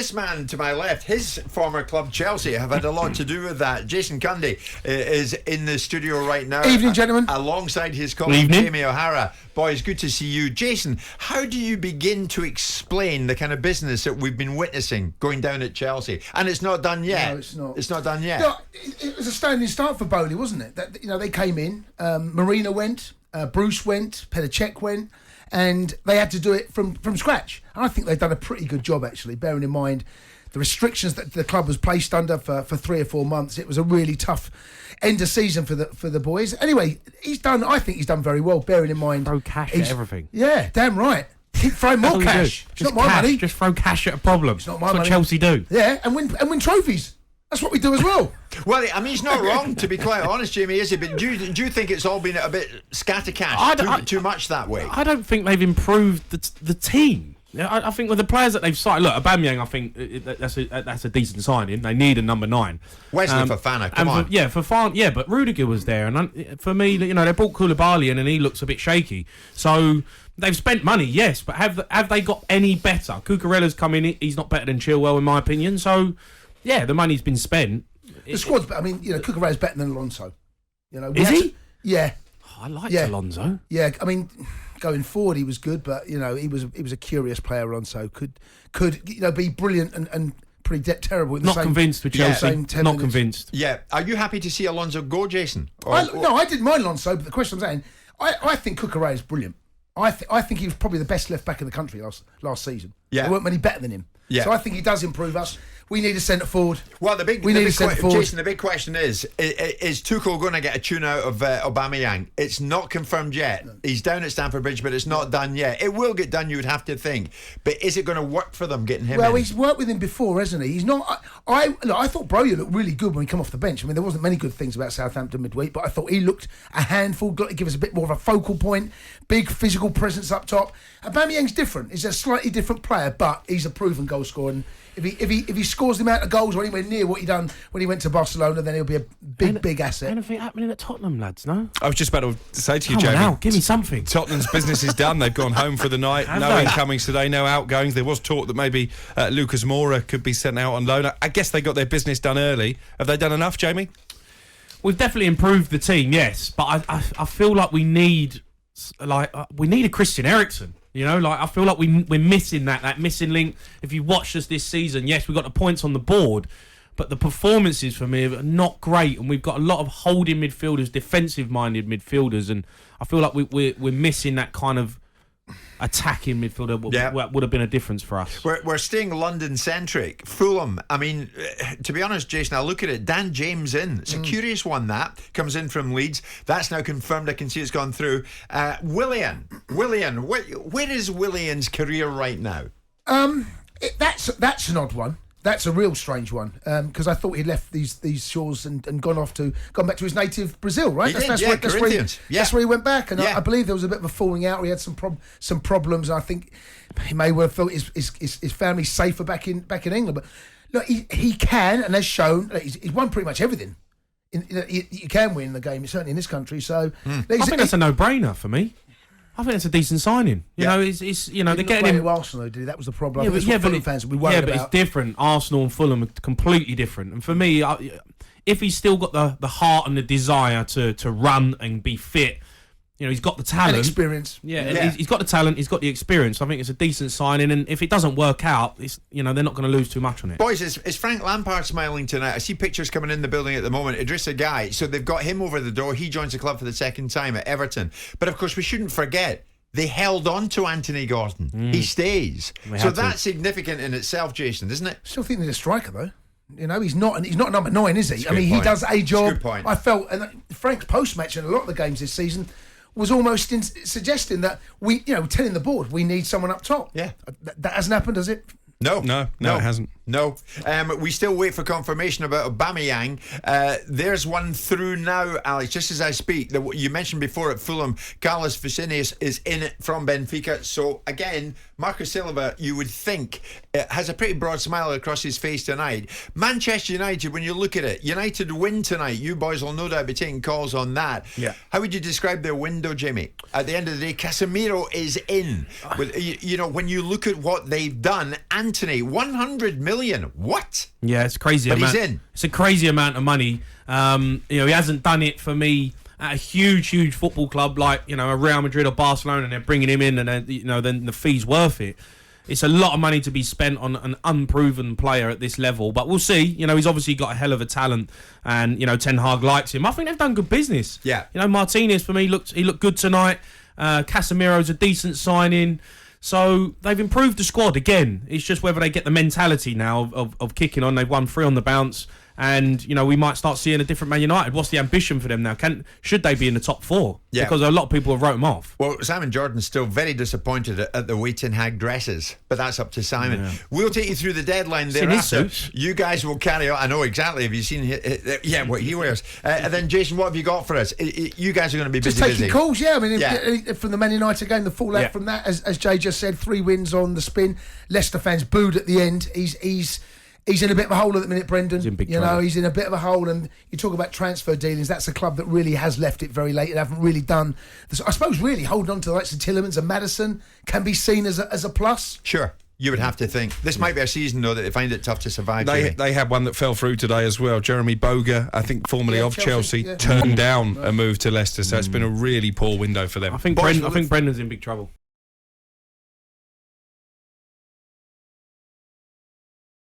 this man to my left, his former club Chelsea, have had a lot to do with that. Jason Cundy is in the studio right now. Evening, gentlemen. Alongside his colleague Jamie O'Hara. Boys, good to see you. Jason, how do you begin to explain the kind of business that we've been witnessing going down at Chelsea? And it's not done yet. No, it's not. It's not done yet. No, it was a standing start for Bowley, wasn't it? That, they came in, Mourinho went, Bruce went, Petr Cech went, and they had to do it from scratch. And I think they've done a pretty good job, actually, bearing in mind the restrictions that the club was placed under for 3 or 4 months. It was a really tough end of season for the boys. Anyway, I think he's done very well, bearing in mind... Throw cash at everything. Yeah, damn right. Keep throwing more cash. It's not my money. Just throw cash at a problem. It's not my That's money. what Chelsea do. Yeah, and win trophies. That's what we do as well. Well, I mean, he's not wrong, to be quite honest, Jamie, is he? But do you think it's all been a bit scattercash, too much that way? I don't think they've improved the team. I think with the players that they've signed, look, Aubameyang, I think that's a decent signing. They need a number 9. Wesley Fofana, come on. But Rudiger was there, and for me, they bought Koulibaly in, and he looks a bit shaky. So they've spent money, yes, but have they got any better? Cucurella's come in; he's not better than Chilwell, in my opinion. So, yeah, the money's been spent. The squad's, I mean, Cucurella's better than Alonso. Is he? Yeah. I liked Alonso. Yeah, I mean, going forward he was good, but he was a curious player. Alonso could be brilliant and pretty terrible. Not convinced with Chelsea. Not convinced. Yeah, are you happy to see Alonso go, Jason? No, I didn't mind Alonso, but the question I'm saying, I think Cucurella is brilliant. I think he was probably the best left back in the country last season. Yeah, there weren't many better than him. Yeah. So I think he does improve us. We need a centre forward. Well, the big question is Tuchel going to get a tune out of Aubameyang? It's not confirmed yet. No. He's down at Stamford Bridge, but it's not done yet. It will get done, you would have to think. But is it going to work for them getting him in? Well, he's worked with him before, hasn't he? He's not. I thought Broja looked really good when he came off the bench. I mean, there wasn't many good things about Southampton midweek, but I thought he looked a handful. Got to give us a bit more of a focal point, big physical presence up top. Aubameyang's different. He's a slightly different player, but he's a proven goal scorer. And if he scores the amount of goals or anywhere near what he done when he went to Barcelona, then he'll be a big asset. Anything happening at Tottenham, lads? No. I was just about to say to you, Jamie. Jamie. Now, give me something. Tottenham's business is done. They've gone home for the night. No incomings today, no outgoings. There was talk that maybe Lucas Moura could be sent out on loan. I guess they got their business done early. Have they done enough, Jamie? We've definitely improved the team, yes, but I feel like we need a Christian Eriksen. I feel like we're missing that missing link. If you watched us this season, yes, we got the points on the board, but the performances for me are not great, and we've got a lot of holding midfielders, defensive-minded midfielders, and I feel like we're missing that kind of attacking midfielder. Would have been a difference for us. We're staying London-centric. Fulham, I mean, to be honest, Jason, I look at it, Dan James in. It's a curious one, that. Comes in from Leeds. That's now confirmed. I can see it's gone through. Willian, where is Willian's career right now? That's an odd one. That's a real strange one, because I thought he'd left these shores and gone back to his native Brazil, right? That's where he went back, and I believe there was a bit of a falling out. He had some problems, and I think he may well have felt his family safer back in England. But look, he can, and has shown he's won pretty much everything. You can win the game, certainly in this country. So I think that's a no-brainer for me. I think it's a decent signing. They're getting him. Arsenal, did he? That was the problem. Fulham fans will be worried about. It's different. Arsenal and Fulham are completely different. And for me, if he's still got the heart and the desire to run and be fit, he's got the talent, and experience. He's got the talent. He's got the experience. I think it's a decent signing. And if it doesn't work out, they're not going to lose too much on it. Boys, is Frank Lampard smiling tonight? I see pictures coming in the building at the moment. Idrissa Gueye. So they've got him over the door. He joins the club for the second time at Everton. But of course, we shouldn't forget, they held on to Anthony Gordon. He stays. So that's significant in itself, Jason, isn't it? Still think he's a striker, though. He's not number 9, is he? I mean, he does a job. Good point. I felt, and Frank's post-match in a lot of the games this season was almost suggesting that telling the board we need someone up top. Yeah. That hasn't happened, has it? No, it hasn't. No. We still wait for confirmation about Aubameyang. There's one through now, Alex, just as I speak. You mentioned before at Fulham, Carlos Vicinius is in it from Benfica. So, again, Marcus Silva, you would think, has a pretty broad smile across his face tonight. Manchester United, when you look at it, United win tonight. You boys will no doubt be taking calls on that. Yeah. How would you describe their window, Jimmy? At the end of the day, Casemiro is in. When you look at what they've done, Anthony, 100 million million. What? Yeah, it's crazy. But he's in. It's a crazy amount of money. He hasn't done it for me at a huge football club like a Real Madrid or Barcelona, and they're bringing him in, and then the fee's worth it. It's a lot of money to be spent on an unproven player at this level, but we'll see. He's obviously got a hell of a talent, and Ten Hag likes him. I think they've done good business. Yeah. Martinez for me looked good tonight. Casemiro's a decent signing. So they've improved the squad again. It's just whether they get the mentality now of kicking on. They've won 3 on the bounce. And, we might start seeing a different Man United. What's the ambition for them now? Should they be in the top 4? Yeah. Because a lot of people have wrote them off. Well, Simon Jordan's still very disappointed at the way Ten Hag dresses, but that's up to Simon. Yeah. We'll take you through the deadline thereafter. You guys will carry on. I know exactly. Have you seen what he wears? And then, Jason, what have you got for us? You guys are going to be just taking calls, yeah. I mean, from the Man United game, the fallout from that, as Jay just said, 3 wins on the spin. Leicester fans booed at the end. He's in a bit of a hole at the minute, Brendan. He's in big trouble. He's in a bit of a hole, and you talk about transfer dealings. That's a club that really has left it very late and haven't really done. I suppose really holding on to the likes of Tielemans and Maddison can be seen as a plus. Sure. You would have to think. This might be a season, though, that they find it tough to survive. They had one that fell through today as well. Jeremy Boga, I think formerly of Chelsea, turned down a move to Leicester, so it's been a really poor window for them. I think Brendan's in big trouble.